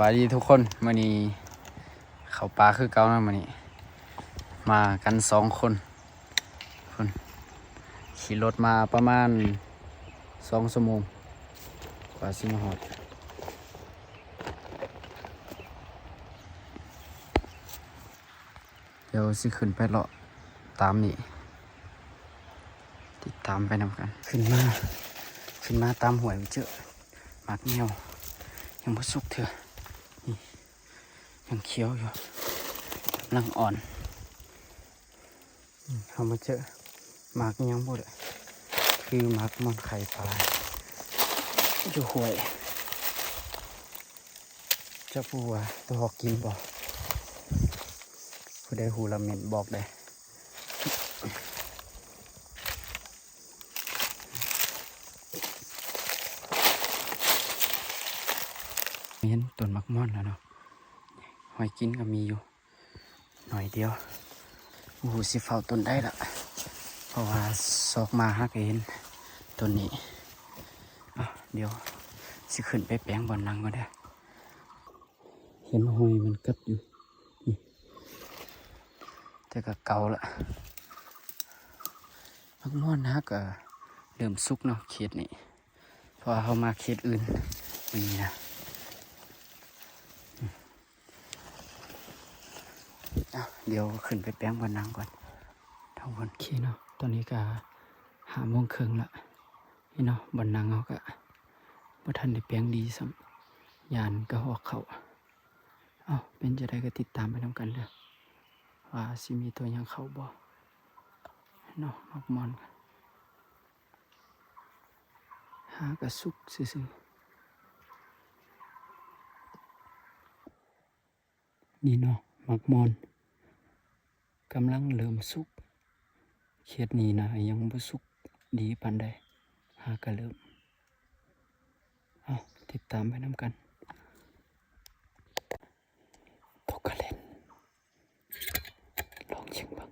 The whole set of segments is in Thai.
วัสดีทุกคนมื้อนี้เข้าป่าคือเก่านะมื้อนี้มากัน2 คนขี่รถมาประมาณ2 ชั่วโมงกว่าสิมาฮอดเดี๋ยวสิขึ้นไปเลาะตามนี่ติดตามไปนำกันขึ้นมาตามห้วยเจอหมากเหี่ยวยังบ่สุกเถอะนี่ยังเขียวอยู่กำลังอ่อนเอามาเจอหมากยังบ่ได้คือหมากมันไข่ปลาอยู่ห้วยเจ้าผู้ว่าตัวหอกกินบ่ผู้ใดหูละเม็ดบอกได้เห็นต้นมักม่อนแล้วเนาะหอยกินก็มีอยู่หน่อยเดียวโอ้โหสิเฝ้าต้นได้ละเพราะว่าซอกมาฮักเห็นต้นนี้เดี๋ยวสิขึ้นไปแปลงบอนนังก็ได้เห็นหอยมันกัดอยู่นี่แต่ก็เก่าละมักม่อนฮักก็เริ่มสุกเนาะเขตนี้เพราะว่าเขามาเขตอื่นมีนะเดี๋ยวขึ้นไปแปลงบอนนังก่อนทั้งบนขี้เนาะตอนนี้ก็5 โมงครึ่งละนี่เนาะบอนนังเขาก็บ่ทันได้แปลงดีซ้ำยานก็หอกเขาเป็นจะได้ก็ติดตามไปนำกันเด้อว่าสิมีตัวยังเข้าบ่เนาะมักมอนหากระสุกซื่อๆนี่เนาะมักมอนกำลังเริ่มสุกเขตนี้นะยังบ่สุกดีปานใดหากระเริ่มติดตามไปนำกันตกกระเล่นลองชิมบ้าง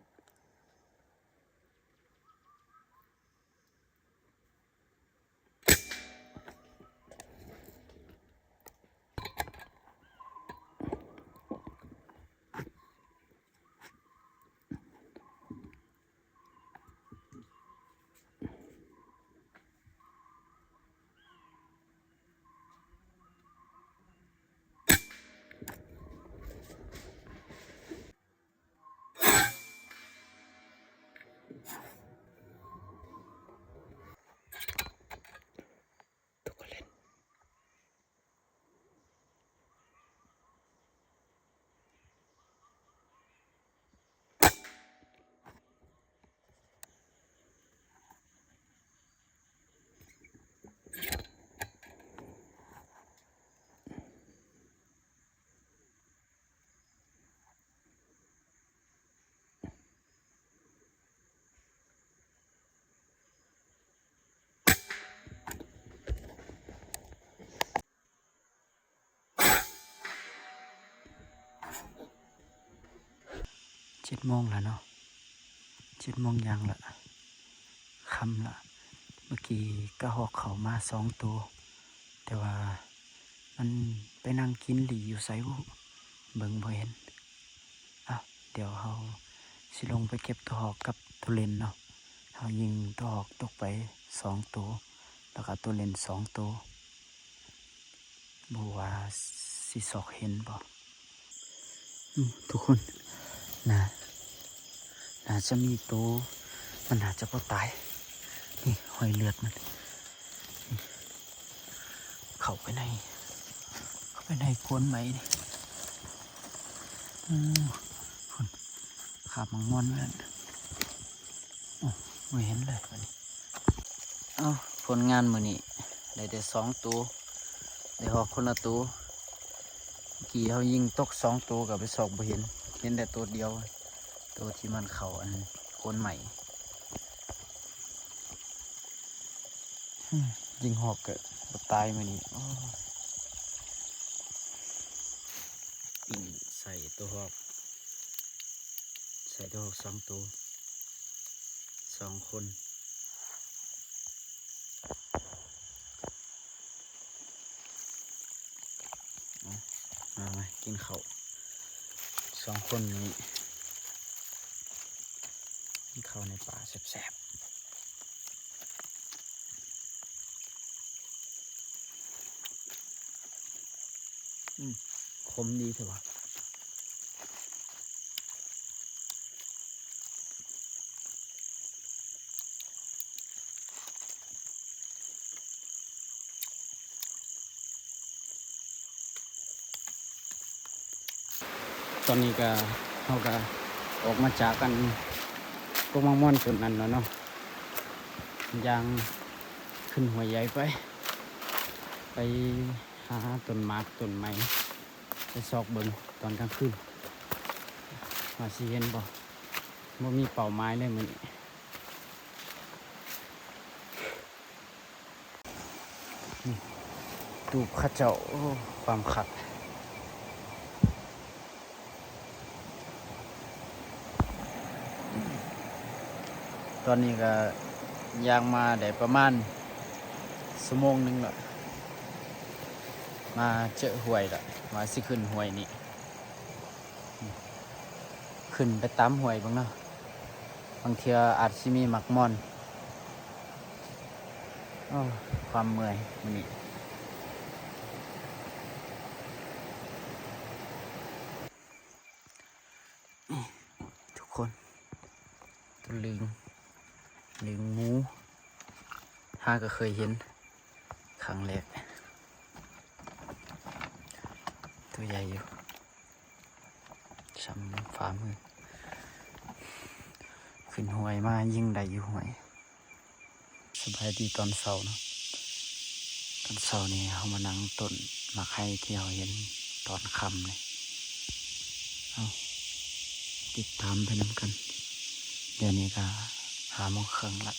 7 โมงแล้วเนาะ7 โมงยังละค่ำละเมื่อกี้ก็หอกเขามา2 ตัวแต่ว่ามันไปนั่งกินหลีอยู่ไสบุเบิ่งบ่เห็นเดี๋ยวเราสิลงไปเก็บตัวหอกกับตัวเลนเนาะเรายิงตัวหอกตกไป2 ตัวแล้วก็ตัวเลน2 ตัวบ่ว่าสิสอกเห็นบ่ทุกคนน่าจะมีตัวมันอาจจะบ่ตายนี่หอยเลือดมันเข้าไปในโคนไหมนี่คนขาบมังม่อนไว้แล้วไม่เห็นเลยวันนี้ผลงานมื้อนี้ได้แต่2 ตัวได้หอกคนละตัวกี่เขายิงตก2 ตัวกับไปสอกบ่เห็นแต่ตัวเดียวตัวที่มันเข้าอันโคนใหม่ยิงหอกเกิดตายมื้อนี้ปิ่งใส่ตัวหอก2 ตัว2 คน กินข้าวสองคนนี้กินข้าวในป่าแซ่บๆคมดีเถอะวะตอนนี้ก็เขาก็ออกมาจากกันก็มาม่อนจุดนั้นแล้วเนาะยังขึ้นหัวใหญ่ไปหาต้นหมากต้นไม้ไปซอกเบิ่งตอนกลางคืนมาสิเห็นบ่มีเป่าไม้เลยมื้อนี้ตูบข้าเจ้าความขัดตอนนี้ก็ย่างมาได้ประมาณชั่วโมงหนึงละมาเจอห้วยละมาสิขึ้นห้วยนี่ขึ้นไปตามห้วยบ้างเนาะบางเทีอาจสิมีหมักม่อนความเมื่อยมื้อนี้ทุกคนตัวลิงหมูห้าก็เคยเห็นครั้งแรกตัวใหญ่อยู่ช้ำฝ่ามือขึ้นห้วยมายิ่งได้อยู่ห้วยสบายดีตอนเช้าเนาะตอนเช้านี่เขามานั่งต้นมาให้ที่เราเห็นตอนค่ำเลยเอาติดตามไปน้ำกัน เดี๋ยวนี้ก็5:30ละ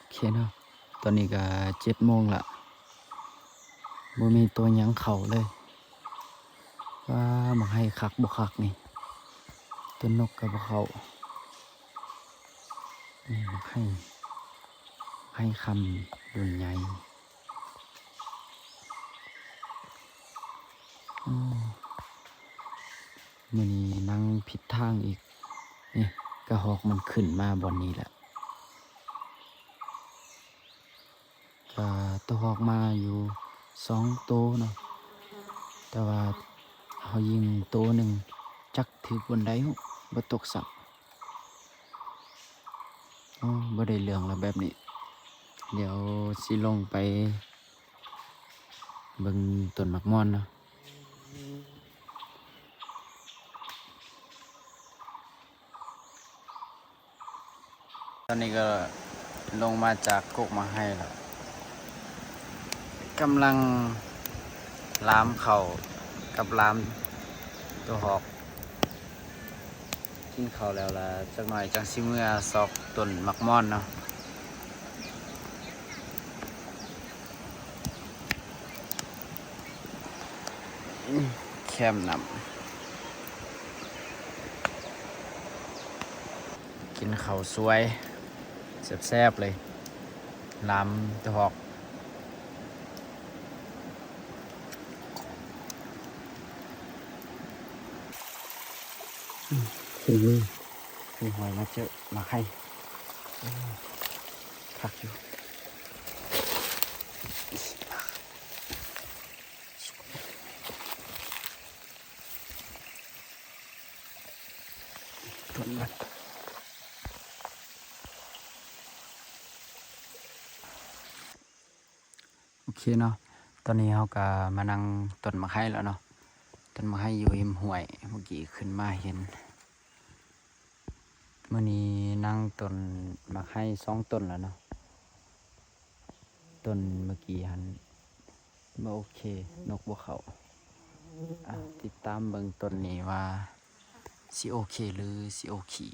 โอเคเนาะตอนนี้ก็7:00ละบ่มีตัวหยังเข้าเลยว่ามาให้คักบ่คักนี่ตัวนกก็บ่เข้านี่มาให้คำดุนใหญ่มื้อนี้นั่งผิดทางอีกนี่กระหอกมันขึ้นมาบ่อนนี้แหละก็ตัวหอกมาอยู่2ตัวเนาะแต่ว่าเขายิงตัวหนึ่งจักถือบนไดหุบ่ตกสักบ่ได้เรื่องแล้วแบบนี้เดี๋ยวสิลงไปเบิ่งต้นหมากม่อนเนาะตอนนี้ก็ลงมาจากกกมาให้แล้วกำลังล้ามเข่ากับล้ามตัวหอกกินข้าวแล้วล่ะจักหน่อยจังสิเมื่อซอกต้นหมากม่อนเนาะแคมนำกินข้าวสวยแซ่บๆเลยล้ามตัวหอกคือหอยมาเจอมาให้พักอยู่ ต้นมันโอเคเนาะตอนนี้เราก็มานั่งต้นมะไคร้แล้วเนาะต้นมะไคร้อยู่ริมห้วยเมื่อกี้ขึ้นมาเห็นมื้อนี้นั่งต้นมะไคร้2ต้นแล้วเนาะต้นเมื่อกี้หันบ่โอเคนกบ่เข้าติดตามเบิ่งต้นนี้ว่าสิโอเคหรือสิโอขี่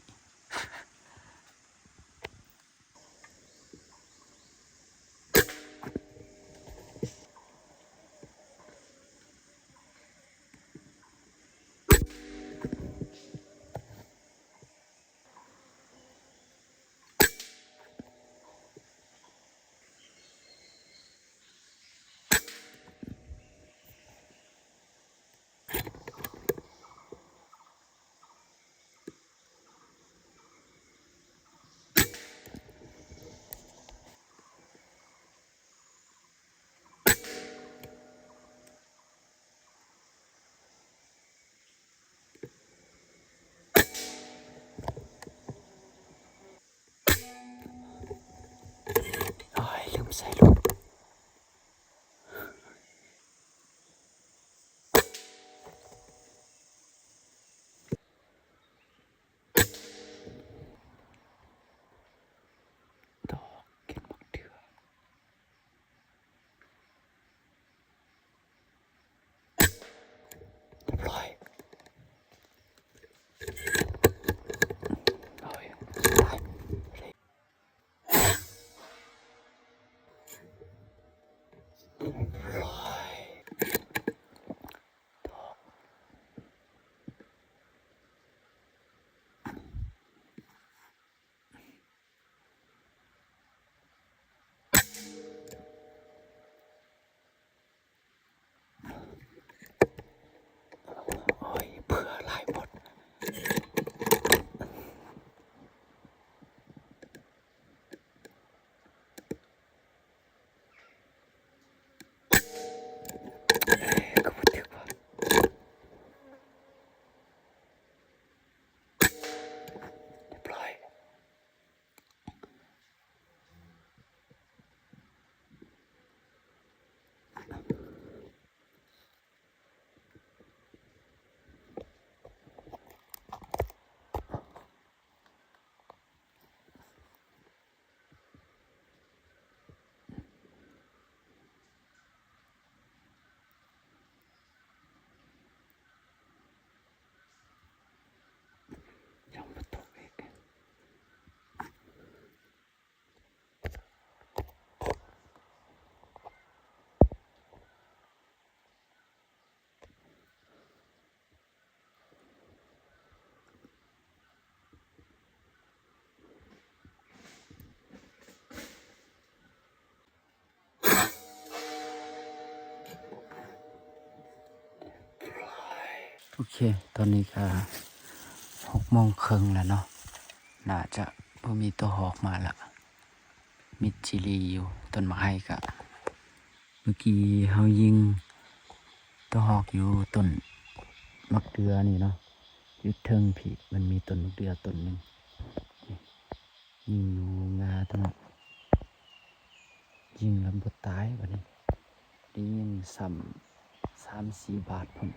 โอ้ยลืมใส่ลูกดอกเก็บบักเดือเรียบร้อยโอ้ยโอ้ยเผื่อหลายหมดก็บ่ถึกว่าเรียบร้อยยังบ่ตกอีกโอเคตอนนี้ก็6:30แล้วเนาะน่าจะบ่มีตัวหอกมาละมิดจิลีอยู่ต้นไม้ก็เมื่อกี้เฮายิงตัวหอกอยู่ต้นมะเดือนี่เนาะอยู่เทิงพี่มันมีต้นมะเดือต้นหนึงยิงอยู่งาตรงนั้นยิงแล้วบ่ตายบัดนี้ได้ยิงซ้ำ3-4 บาทพุ่น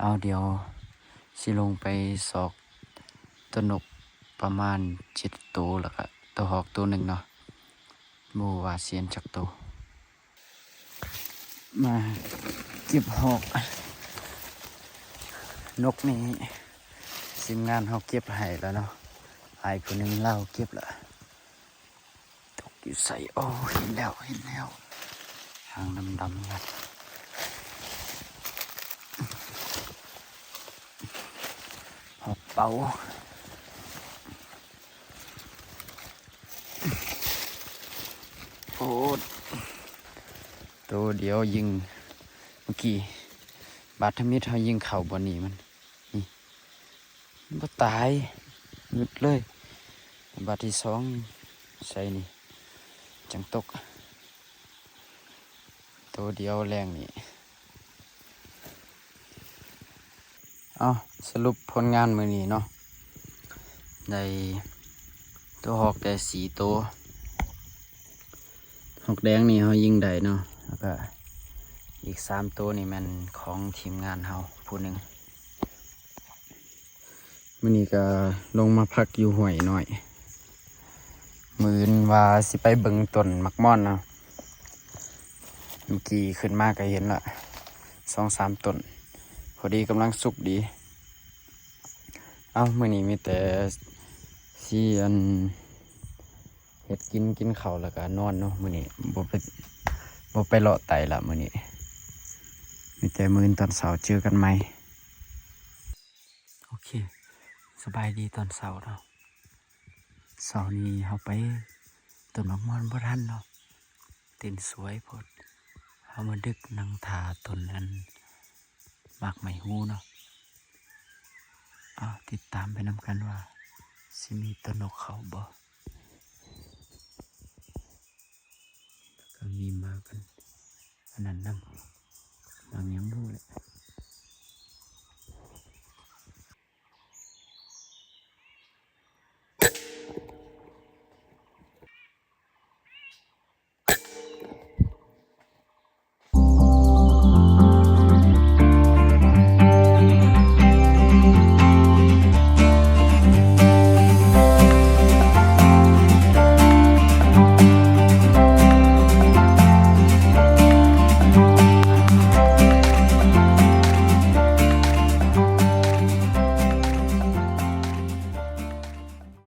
เอาเดี๋ยวสิลงไปสอกตัวนกประมาณ7ตัวแล้วก็ตัวหอกตัวหนึ่งเนาะบ่ว่าเสียนจักตัวมาเก็บหอกนกนี่ทีมงานเขาเก็บให้แล้วเนาะหายคนหนึงเล่าเก็บละตกอยู่ใส่โอ้เห็นแล้วหางดำๆครับหอกเป่าโอ้ตัวเดียวยิงเมื่อกี้บาดทมิตรเขายิงเข่าบนนี้มันนี่บ่ตายงึดเลยบาดที่สองใส่นี่จังตกตัวเดียวแรงนี่ เอาสรุปผลงานมื้อนี้เนาะได้ตัวหอกได้4ตัวหอกแดงนี่เฮายิงได้เนาะแล้วก็อีก3ตัวนี่แมันของทีมงานเฮาผู้หนึ่งมื้อนี้ก็ลงมาพักอยู่ห้วยหน่อยมื้อนี้ว่าสิไปเบิ่งต้นมักม่อนเนาะเมื่อกี้ขึ้นมาก็เห็นละ2-3ต้นพอดีกำลังสุกดีมื้อนี้มีแต่สิเฮ็ดกินข้าวแล้วก็นอนเนาะมื้อนี้บ่ไปเลาะไต่ละมื้อนี้มีแต่มื้อตอนเช้าเจอกันใหม่โอเคสบายดีตอนเช้าเนาะเช้านี้เฮาไปต้นมะม่อนบ่ทันเนาะตื่นสวยโพดเฮามาดึกนั่งท่าต้นนั้นหมากไหมฮู้เนาะติดตามไปนำกันว่าสิมีต้นนกเขาบ่ก็มีมากันอันนั้นนำ